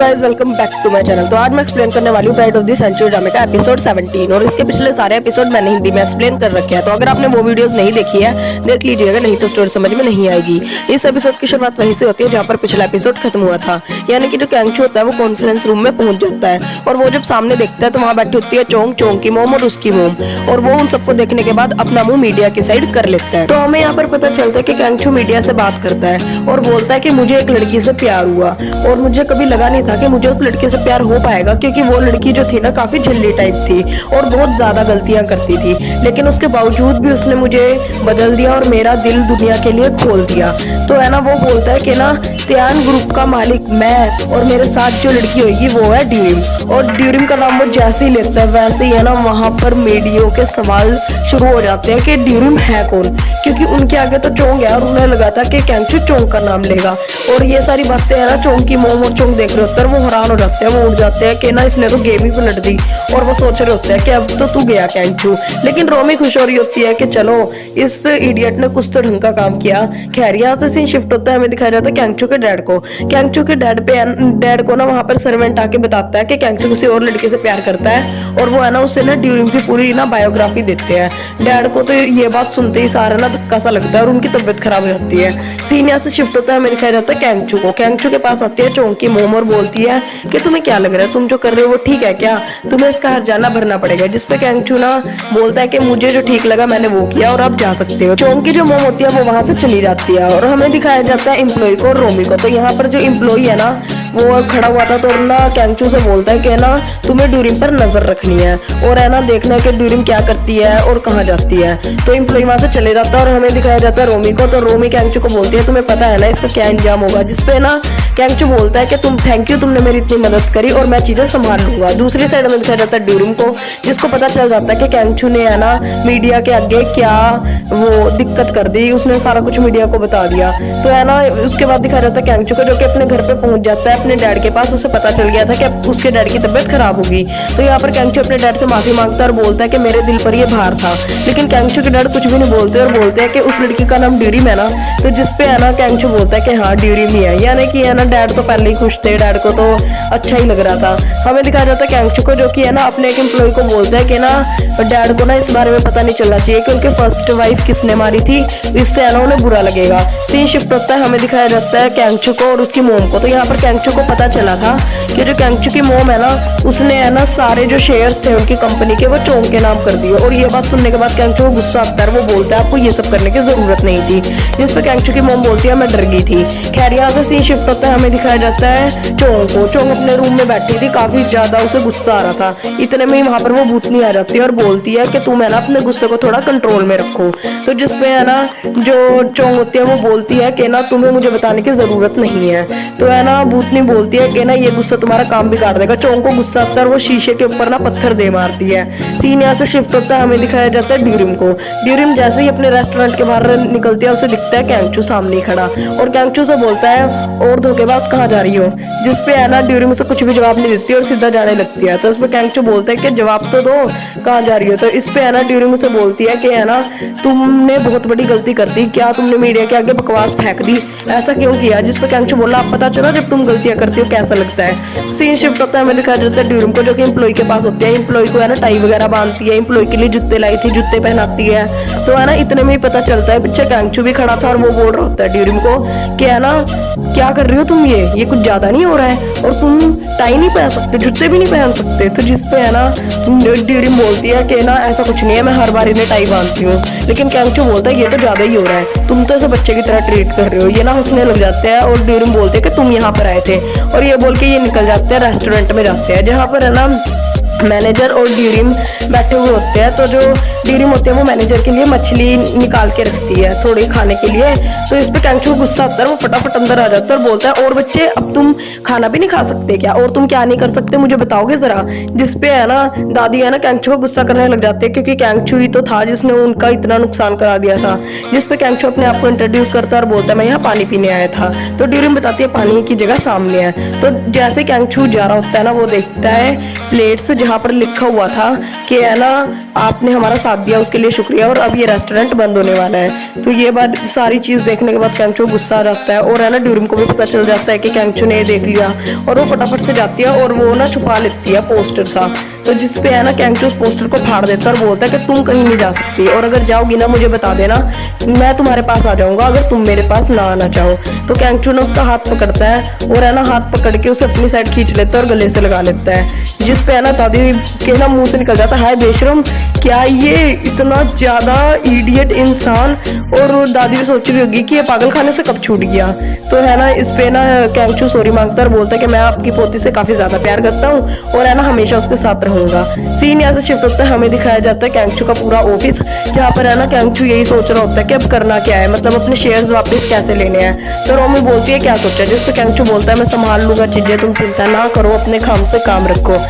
Guys welcome back to my channel. तो आज मैं एक्सप्लेन करने वाली हूँ प्राइड ऑफ द सेंचुरी ड्रामे का एपिसोड 17 और इसके पिछले सारे एपिसोड मैंने हिंदी में एक्सप्लेन कर रखे हैं। तो अगर आपने वो वीडियोस नहीं देखी है देख लीजिएगा, नहीं तो स्टोरी समझ में नहीं आएगी। इस एपिसोड की शुरुआत वहीं से होती है जहाँ पर पिछला एपिसोड खत्म हुआ था, यानी कि जो कैंगचू होता है वो कॉन्फ्रेंस रूम में पहुंच जाता है और वो जब सामने देखता है तो वहाँ बैठी होती है चोंग, चोंग की मोम और उसकी मोम, और वो उन सबको देखने के बाद अपना मुंह मीडिया की साइड कर लेता है। तो हमें यहाँ पर पता चलता है कि कैंगचू मीडिया से बात करता है और बोलता है कि मुझे एक लड़की से प्यार हुआ और मुझे कभी लगा नहीं था कि मुझे उस लड़की से प्यार हो पाएगा, क्योंकि वो लड़की जो थी ना काफी झल्ली टाइप थी और बहुत ज्यादा गलतियां करती थी, लेकिन उसके बावजूद भी उसने मुझे बदल दिया और मेरा दिल दुनिया के लिए खोल दिया। तो है ना, वो बोलता है कि ना त्यान ग्रुप का मालिक मैं और मेरे साथ जो लड़की होगी वो है ड्यूरिम, और ड्यूरिम का नाम वो जैसे ही लेता है वैसे ही है ना वहां पर मीडियो के सवाल शुरू हो जाते हैं कि ड्यूरिम है कौन, क्योंकि उनके आगे तो चोंग है और उन्हें लगा था कि कैंगचू चोंग का नाम लेगा। और ये सारी बातें है ना चोंग की मोम और चोंग देख रहे होते हैं, वो हैरान हो जाते हैं, वो उठ जाते हैं कि ना इसने तो गेम ही पलट दी, और वो सोच रहे होते हैं कि अब तो तू गया कैंगचू। लेकिन रोमी खुश हो रही होती है कि चलो इस इडियट ने कुछ तो ढंग का काम किया। खैर यहाँ से सीन शिफ्ट होता है, हमें दिखाया जाता है कैंगचू के डैड को। कैंगचू के डैड को ना वहां पर सर्वेंट आके बताता है कि कैंगचू किसी और लड़के से प्यार करता है, और वो है ना उसे ना ड्यूरिम की पूरी ना बायोग्राफी देते हैं। डैड को तो ये बात सुनते ही सारा ना धक्का सा लगता है और उनकी तबीयत खराब हो जाती है। सीन यहाँ से शिफ्ट होता है, हमें दिखाया जाता है कैंगचू को। कैंगचू के पास आती है चोंग की मोम और बोलती है कि तुम्हें क्या लग रहा है, तुम जो कर रहे हो वो ठीक है क्या, तुम्हें इसका हर्जाना भरना पड़ेगा। जिसपे कैंगचू ना बोलता है कि मुझे जो ठीक लगा मैंने वो किया और आप जा सकते हो। चोंग की जो मोम होती है वो वहां से चली जाती है और हमें दिखाया जाता है एम्प्लॉय को और रोमी को। तो यहाँ पर जो एम्प्लॉय है ना वो खड़ा हुआ था तो ना कैंगचू से बोलता है कि ना तुम्हें ड्यूरिम पर नजर रखनी है और है ना देखना है कि ड्यूरिम क्या करती है और कहाँ जाती है। तो एम्प्लॉय वहां से चले जाता है और हमें दिखाया जाता है रोमी को। तो रोमी कैंगचू को बोलती है तुम्हें पता है ना इसका क्या इंजाम होगा, जिसपे ना कैंगचू बोलता है कि तुम थैंक यू, तुमने मेरी इतनी मदद करी और मैं चीजें संभाल लूंगा। दूसरी साइड में दिखाया जाता है ड्यूरिम को, जिसको पता चल जाता है कि कैंगचू ने है ना मीडिया के आगे क्या वो दिक्कत कर दी, उसने सारा कुछ मीडिया को बता दिया। तो है ना उसके बाद दिखाया जाता है कैंगचू को जो कि अपने घर पे पहुंच जाता है अपने डैड के पास। उसे पता चल गया था कि उसके डैड की तबीयत खराब होगी। तो यहाँ पर कैंगचू अपने डैड से माफी मांगता है और बोलता है कि मेरे दिल पर ये भार था, लेकिन कैंगचू के डैड कुछ भी नहीं बोलते और बोलते हैं कि उस लड़की का नाम ड्यूरिम है ना। तो जिसपे है ना कैंगचू बोलता है कि हाँ ड्यूरिम ही है, यानी कि है ना डैड तो पहले ही खुश थे, डैड को तो अच्छा ही लग रहा था। हमें दिखाया जाता है कैंगचू को जो कि है ना अपने एक एम्प्लॉय को बोलता है कि ना डैड को ना इस बारे में पता नहीं चलना चाहिए कि उनके फर्स्ट वाइफ किसने मारी थी, इससे है ना उन्हें बुरा लगेगा। सीन शिफ्ट होता है, हमें दिखाया जाता है कैंगचू को और उसकी मोम को। तो यहाँ पर कैंगचू को पता चला था कि जो कैंगचू की मोम है ना उसने है ना सारे जो शेयर्स थे उनकी कंपनी के वो चोंग के नाम कर दिए, और ये बात सुनने के बाद कैंगचू को गुस्सा आता है, वो बोलता है आपको ये सब करने की जरूरत नहीं थी। जिस पर कैंगचू की मोम बोलती है मैं डर गई थी। खैर यहाँ से सीन शिफ्ट होता है, हमें दिखाया जाता है चोंग को। चोंग अपने रूम में बैठी थी, काफी ज्यादा उसे गुस्सा आ रहा था। इतने में ही वहां पर वो भूतनी आ जाती है और बोलती है कि तुम है ना अपने गुस्से को थोड़ा कंट्रोल में रखो। तो जिसपे है ना जो चोंग होती है वो बोलती है कि ना तुम्हें मुझे बताने की जरूरत नहीं है। तो है ना भूतनी बोलती है कि ना ये गुस्सा तुम्हारा काम बिगाड़ देगा। चोंग को गुस्सा आता है और वो शीशे के ऊपर ना पत्थर दे मारती है। सीन यहाँ से शिफ्ट होता है, हमें दिखाया जाता है ड्यूरिम को। ड्यूरिम जैसे ही अपने रेस्टोरेंट के बाहर निकलती है उसे दिखता है कैंगचू सामने खड़ा, और कैंगचू से बोलता है और धोखेबाज कहाँ जा रही हो, जिसपे है ना ड्यूरिम उसे कुछ भी जवाब नहीं देती और सीधा जाने लगती है। तो इसमें कैंगचू बोलता है कि जवाब तो दो, कहाँ जा रही हो। तो इस पे है ना ड्यूरिम उसे बोलती है कि है ना तुमने बहुत बड़ी गलती कर दी, क्या तुमने मीडिया के आगे बकवास फेंक दी, ऐसा क्यों किया। जिसपे कैंगचू बोला आप पता चला जब तुम गलतियां करती हो कैसा लगता है। सीन शिफ्ट होता है, हमें दिखाया जाता है ड्यूरिम को जो कि एम्प्लॉय के पास होती है। एम्प्लॉय को है ना टाई वगैरह बांधती है, एम्प्लॉय के लिए जूते लाई थी, जूते पहनाती है। तो है ना इतने में ही पता चलता है पीछे कैंगचू भी खड़ा था और वो बोल रहा होता है ड्यूरिम को कि है ना क्या कर रही हो तुम, ये कुछ ज्यादा नहीं हो रहा है, और तुम टाई नहीं पहन सकते, जूते भी नहीं पहन सकते। तो जिसपे है ना ड्यूरिम बोलती है कि ना ऐसा कुछ नहीं है, मैं हर बार इन्हें टाई बांधती हूँ। लेकिन कैंगचू बोलता है ये तो ज्यादा ही हो रहा है, तुम तो ऐसे बच्चे की तरह ट्रीट कर रहे हो। ये ना हंसने लग जाते हैं और ड्यूरिम बोलते हैं कि तुम यहाँ पर आए थे, और ये बोल के ये निकल जाते हैं रेस्टोरेंट में जाते हैं जहाँ पर है ना मैनेजर और ड्यूरिम बैठे हुए होते हैं। तो जो ड्यूरिम होते हैं वो मैनेजर के लिए मछली निकाल के रखती है थोड़ी खाने के लिए। तो इस पे कैंगचू को गुस्सा आता है, वो फटाफट अंदर आ जाता है और बोलता है और बच्चे अब तुम खाना भी नहीं खा सकते क्या, और तुम क्या नहीं कर सकते मुझे बताओगे जरा। जिसपे है ना दादी है ना कैंगचू को गुस्सा करने लग जाते हैं, क्योंकि कैंगचू ही तो था जिसने उनका इतना नुकसान करा दिया था। जिसपे कैंगचू अपने आप को इंट्रोड्यूस करता है और बोलता है मैं यहाँ पानी पीने आया था। तो ड्यूरिम बताती है पानी की जगह सामने है। तो जैसे कैंगचू जा रहा होता है ना वो देखता है प्लेट्स जहाँ पर लिखा हुआ था कि कि है ना आपने हमारा साथ दिया उसके लिए शुक्रिया, और अब ये रेस्टोरेंट बंद होने वाला है। तो ये बात सारी चीज देखने के बाद कैंचो गुस्सा रखता है, और है ना ड्यूरिम को भी पता चल जाता है कि कैंचो ने ये देख लिया, और वो फटाफट से जाती है और वो ना छुपा लेती है पोस्टर सा। तो जिसपे है ना कैंचो उस पोस्टर को फाड़ देता है और बोलता है कि तुम कहीं नहीं जा सकती, और अगर जाओगी ना मुझे बता देना, मैं तुम्हारे पास आ जाऊंगा अगर तुम मेरे पास ना आना चाहो। तो कैंचो ने उसका हाथ पकड़ता है और है ना हाथ पकड़ के उसे अपनी साइड खींच लेता है और गले से लगा लेता है, जिसपे है ना दादी के ना मुंह से निकल जाता है, हाय बेशरम, क्या ये इतना ज्यादा इडियट इंसान। और दादी भी सोच रही होगी कि ये पागल खाने से कब छूट गया। तो है ना इस पे ना कैंचू सॉरी मांगता है और बोलता है कि मैं आपकी पोती से काफी ज्यादा प्यार करता हूँ और है ना हमेशा उसके साथ रहूंगा। सीन यहाँ से शिफ्ट होता है, हमें दिखाया जाता है कैंचू का पूरा ऑफिस, जहाँ पर है ना कैंचू यही सोच रहा होता है कि अब करना क्या है, मतलब अपने शेयर्स वापस कैसे लेने हैं। तो रोमी बोलती है क्या सोचा, जिस पे कैंचू बोलता है मैं संभाल लूंगा चीजें, तुम चिंता ना करो, अपने काम से काम रखो।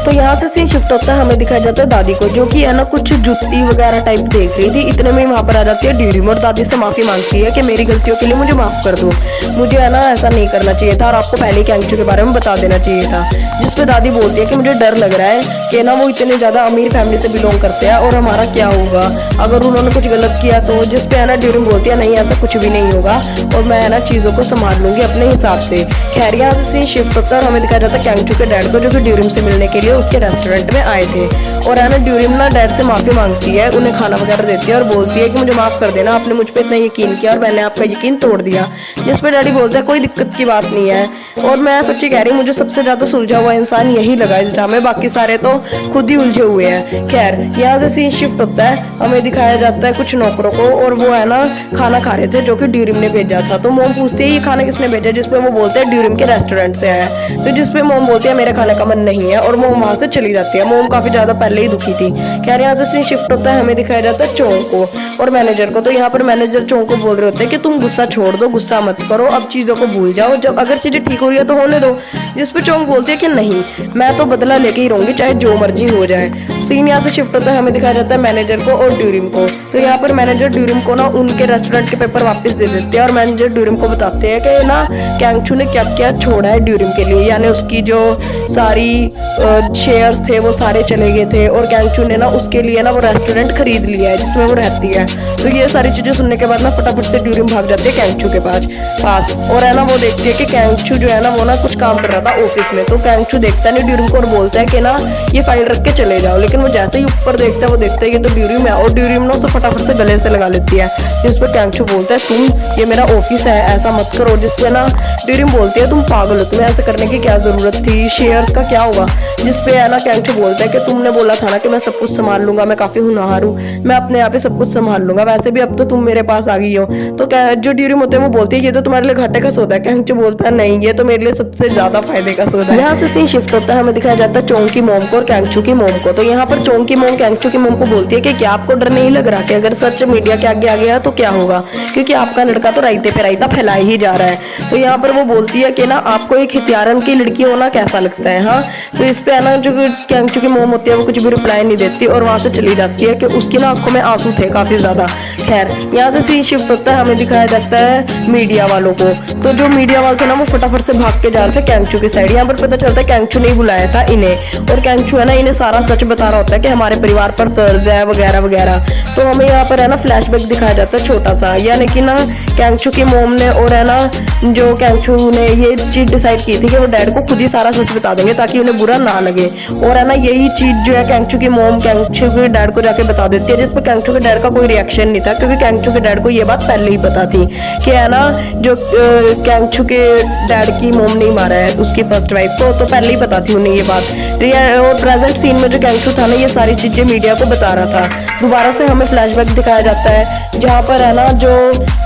तो यहाँ से सीन शिफ्ट होता है, हमें दिखाया जाता है दादी को, जो कि है ना कुछ जुत्ती वगैरह टाइप देख रही थी। इतने में वहां पर आ जाती है ड्यूरिम और दादी से माफी मांगती है कि मेरी गलतियों के लिए मुझे माफ कर दो, मुझे है ना ऐसा नहीं करना चाहिए था और आपको पहले ही कैंचू के बारे में बता देना चाहिए था। जिसपे दादी बोलती है कि मुझे डर लग रहा है कि ना वो इतने ज्यादा अमीर फैमिली से बिलोंग करते हैं और हमारा क्या होगा अगर उन्होंने कुछ गलत किया तो। जिसपे है ना ड्यूरिम बोलती है नहीं ऐसा कुछ भी नहीं होगा और मैं है ना चीजों को संभाल लूंगी अपने हिसाब से। खैर यहाँ से सीन शिफ्ट होता है और हमें दिखाया जाता है कैंचू के डैड को, जो कि ड्यूरिम से मिलने के लिए उसके रेस्टोरेंट में आए थे। और है ना ड्यूरिम ना डैड से माफी मांगती है, उन्हें खाना वगैरह देती है और बोलती है कि मुझे माफ कर देना, आपने मुझ पे इतना यकीन किया और मैंने आपका यकीन तोड़ दिया। जिसपे डैडी बोलता है कोई दिक्कत की बात नहीं है, और मैं सच्ची कह रही हूँ मुझे सबसे ज्यादा सुलझा हुआ इंसान यही लगा इस ड्रामे, बाकी सारे तो खुद ही उलझे हुए हैं। खैर यहाँ से सीन शिफ्ट होता है, हमें दिखाया जाता है कुछ नौकरों को और वो है ना खाना खा रहे थे जो कि ड्यूरिम ने भेजा था। तो मोम पूछती है ये खाना किसने भेजा, जिसपे वो बोलते हैं ड्यूरिम के रेस्टोरेंट से आया है। तो जिसपे मोम बोलती है मेरे खाने का मन नहीं है और मोम वहां से चली जाती है। मोम काफी ज्यादा पहले ही दुखी थी। खैर यहाँ से सीन शिफ्ट होता है, हमें दिखाया जाता है चोंग को और मैनेजर को। तो यहाँ पर मैनेजर चोंग को बोल रहे होते हैं कि तुम गुस्सा छोड़ दो, गुस्सा मत करो, अब चीजों को भूल जाओ, जब अगर चीजें ठीक हो रही है तो होने दो। जिसपे चोंग बोलती है कि नहीं मैं तो बदला लेके ही रहूंगी चाहे जो मर्जी हो जाए। सीन यहाँ से शिफ्ट होता है, हमें दिखाया जाता है मैनेजर को और ड्यूरिम को। तो यहाँ पर मैनेजर ड्यूरिम को ना उनके रेस्टोरेंट के पेपर वापस दे देते हैं और मैनेजर ड्यूरिम को बताते हैं कि ना कैंचू ने क्या क्या छोड़ा है ड्यूरिम के लिए, यानी उसकी जो सारी शेयर्स थे वो सारे चले गए थे और कैंचू ने ना उसके लिए ना वो रेस्टोरेंट खरीद लिया है जिसमें वो रहती है। तो ये सारी चीजें सुनने के बाद ना फटाफट से ड्यूरिम भाग जाते हैं कैंचू के पास और है ना वो देखती है कि कैंचू जो है ना वो ना कुछ काम कर रहा था ऑफिस में। तो कैंचू देखता नहीं ड्यूरिम को और बोलता है कि ना ये फाइल रख के चले जाओ, लेकिन वो जैसे ही ऊपर देखता है वो देखता है ये तो ड्यूरिम है और ड्यूरिम ना उसे फटाफट से गले से लगा लेती है। जिस पर कैंचू बोलता है तुम ये मेरा ऑफिस है ऐसा मत करो। जिसपे ना ड्यूरिम बोलती है तुम पागल हो, तुम्हें ऐसे करने की क्या जरूरत थी, शेयर्स का क्या होगा। जिसपे है ना कैंचू बोलता है कि तुमने बोला था ना कि मैं सब कुछ संभाल लूंगा, मैं काफी होनहार हूँ, मैं अपने यहाँ पे सब कुछ संभाल लूंगा, वैसे भी अब तो तुम मेरे पास आ गई हो। तो जो ड्यूरिम होते हैं वो बोलती है ये तो तुम्हारे लिए घाटे का सौदा है। कैंचू बोलता है नहीं ये तो मेरे लिए सबसे ज्यादा फायदे का सौदा है। यहाँ से सीन शिफ्ट होता है, हमें दिखाया जाता है चोंग की मोम को और कैंचू की मोम को। तो यहाँ पर चोंग की मोम कैंचू की मोम को बोलती है कि क्या आपको डर नहीं लग रहा कि अगर सच मीडिया के आगे आ गया तो क्या होगा, क्योंकि आपका लड़का तो रायते पे रायता फैलाए ही जा रहा है। तो यहाँ पर वो बोलती है कि ना आपको एक हथियारन की लड़की होना कैसा लगता है। हाँ तो इस पे है ना जो कैंचू की मोम होती है वो कुछ भी रिप्लाई नहीं देती और वहां से चली जाती है कि उसकी ना आंखों में आंसू थे काफी ज्यादा। खैर यहाँ से सीन शिफ्ट होता है, हमें दिखाया जाता है मीडिया वालों को। तो जो मीडिया वाले थे ना वो फटाफट से भाग के जा रहे थे कैंचू की साइड। यहाँ पर पता चलता है कैंचू ने बुलाया था इन्हें और कैंचू है ना इन्हें सारा सच बता रहा होता है कि हमारे परिवार पर कर्ज है वगैरह वगैरह। तो हमें यहाँ पर है ना फ्लैशबैक दिखाया जाता है छोटा सा, यानी कि ना कैंचू की मोम ने और है ना जो कैंचू ने ये चीज डिसाइड की थी कि वो डैड को खुद ही सारा सच बता देंगे ताकि उन्हें बुरा ना लगे। और है ना यही चीज जो है कैंचू की मोम कैंचू के डैड को जाके बता देती है, जिस पर कैंचू के डैड का कोई रिएक्शन नहीं था क्योंकि कैंचू के डैड को ये बात पहले ही पता थी कि है ना जो कैंचू के डैड की मोम नहीं मारा है उसकी फर्स्ट वाइफ को, तो पहले ही पता थी उन्हें ये बात। और प्रेजेंट सीन में जो कैंचू था ना ये सारी चीजें मीडिया को बता रहा था। दोबारा से हमें फ्लैशबैक दिखाया जाता है जहाँ पर है ना जो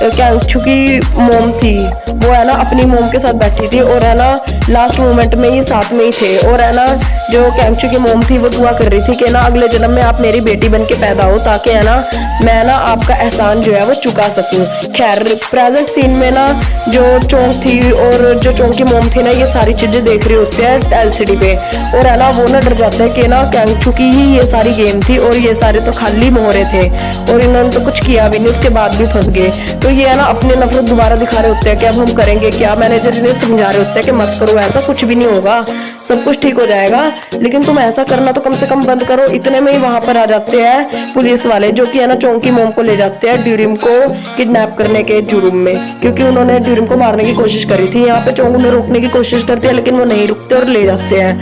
कैंचू की मोम थी वो है ना अपनी मोम के साथ बैठी थी और है ना लास्ट मोमेंट में ये साथ में ही थे। और है ना जो कैंचू की मोम थी वो दुआ कर रही थी कि ना अगले जन्म में आप मेरी बेटी बन के पैदा हो ताकि है ना मैं ना आपका एहसान जो है वो चुका सकूं। खैर प्रेजेंट सीन में ना जो चोंग थी और जो चोंग की मोम थी ना ये सारी चीजें देख रही होती है एलसीडी पे और है ना वो ना डर जाता है कि ना कैंचू की ही ये सारी गेम थी और ये सारे तो खाली मोहरे थे और इन्होंने तो कुछ किया भी नहीं, उसके बाद भी फंस गए। तो ये है ना अपनी नफरत दोबारा दिखा रहे होते हैं कि अब हम करेंगे क्या। मैनेजर इन्हें समझा रहे होते हैं कि मत करो ऐसा कुछ भी नहीं होगा, सब कुछ ठीक हो जाएगा, लेकिन तुम ऐसा करना तो कम से कम बंद करो। इतने में ही वहां पर आ जाते हैं पुलिस वाले, जो कि है ना चोंग की मोम को ले जाते हैं ड्यूरिम को किडनैप करने के जुर्म में, क्योंकि उन्होंने ड्यूरिम को मारने की कोशिश करी थी। यहाँ पे चोंग उन्हें रोकने की कोशिश करती है, लेकिन वो नहीं रुकते और ले जाते हैं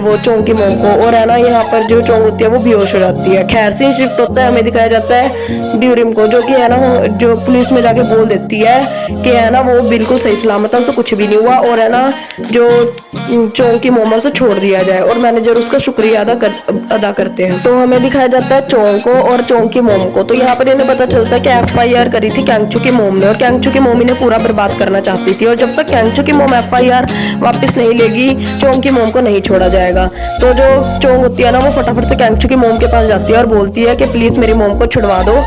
वो चोंग की मोम को। और है ना यहाँ पर जो चोंग होती है वो बेहोश हो जाती है। खैर सीन शिफ्ट होता है, हमें दिखाया जाता है ड्यूरिम को, जो कि है ना जो पुलिस में जाके बोल देती है कि है ना वो बिल्कुल सही सलामत है, उससे कुछ भी नहीं हुआ, और है ना जो चोंग की मोम से छोड़ दिया जाए। और मैनेजर उसका शुक्रिया अदा करते हैं। तो हमें दिखाया जाता है चोंग को और चोंग की मोम को। तो यहाँ पर इन्हें पता चलता है कि FIR करी थी कैंगचू की मोम ने, और कैंगचू की मोम इन्हें पूरा बर्बाद करना चाहती थी, और जब तक कैंगचू की मोम FIR वापस नहीं लेगी चोंग की मोम को नहीं छोड़ा जाएगा। तो जो चोंग होती है ना वो फटाफट से कैंगचू की मोम के पास जाती है और बोलती है कि प्लीज मेरी मोम को छुड़वा दो,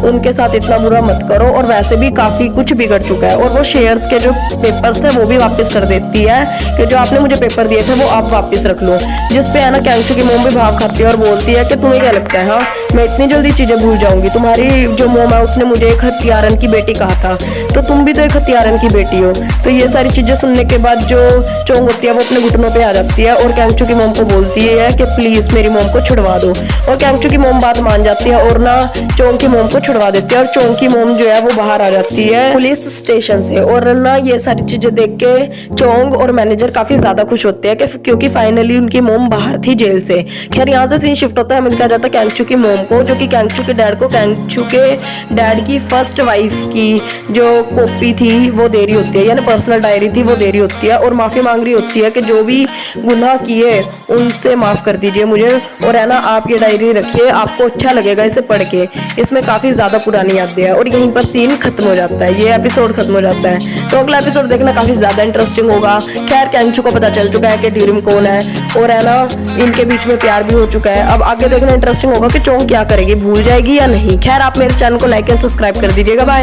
उनके साथ इतना बुरा मत करो, और वैसे भी काफी कुछ बिगड़ चुका है। और वो शेयर्स के जो पेपर्स थे वो भी वापस कर देती है कि जो आपने मुझे पेपर दिए थे वो आप वापस रख लो। जिस पे है ना कैंगचू की मोम भी भाव खाती है और बोलती है कि तुम्हें क्या लगता है, हाँ मैं इतनी जल्दी चीजें भूल जाऊंगी? तुम्हारी जो मोम है उसने मुझे एक हत्यारन की बेटी कहा था, तो तुम भी तो एक हत्यारन की बेटी हो। तो ये सारी चीजें सुनने के बाद जो चोंग होती है वो अपने घुटनों पे आ जाती है और कैंगचू की मोम को बोलती है कि प्लीज मेरी मोम को छुड़वा दो। और कैंगचू की मोम बात मान जाती है और ना चोंग की मोम को छुड़वा देती है, और चोंग की मोम जो है वो बाहर आ जाती है पुलिस स्टेशन से। और ना ये सारी चीजें देख के चोंग और मैनेजर काफी ज्यादा खुश होते हैं क्योंकि फाइनली उनकी मोम बाहर थी जेल से। खैर यहाँ से सीन शिफ्ट होता है, हमें दिखाया जाता है कैंगचू की मोम को, जो कि कैंगचू के डैड को कैंगचू के डैड की फर्स्ट वाइफ की जो कॉपी थी वो दे रही होती है, यानी पर्सनल डायरी थी वो दे रही होती है, और माफी मांग रही होती है कि जो भी गुनाह किए उनसे माफ कर दीजिए मुझे, और है ना आप ये डायरी रखिए, आपको अच्छा लगेगा इसे पढ़ के, इसमें काफी ज्यादा पुरानी यादें हैं। और यहीं पर सीन खत्म हो जाता है, ये एपिसोड खत्म हो जाता है। तो अगला एपिसोड देखना काफी ज्यादा इंटरेस्टिंग होगा। खैर कैंगचू को पता चल चुका है कि ड्यूरिम कौन है, और है ना इनके बीच में प्यार भी हो चुका है। अब आगे देखना इंटरेस्टिंग होगा कि चोंग क्या करेगी, भूल जाएगी या नहीं। खैर आप मेरे चैनल को लाइक एंड सब्सक्राइब कर दीजिएगा। बाय।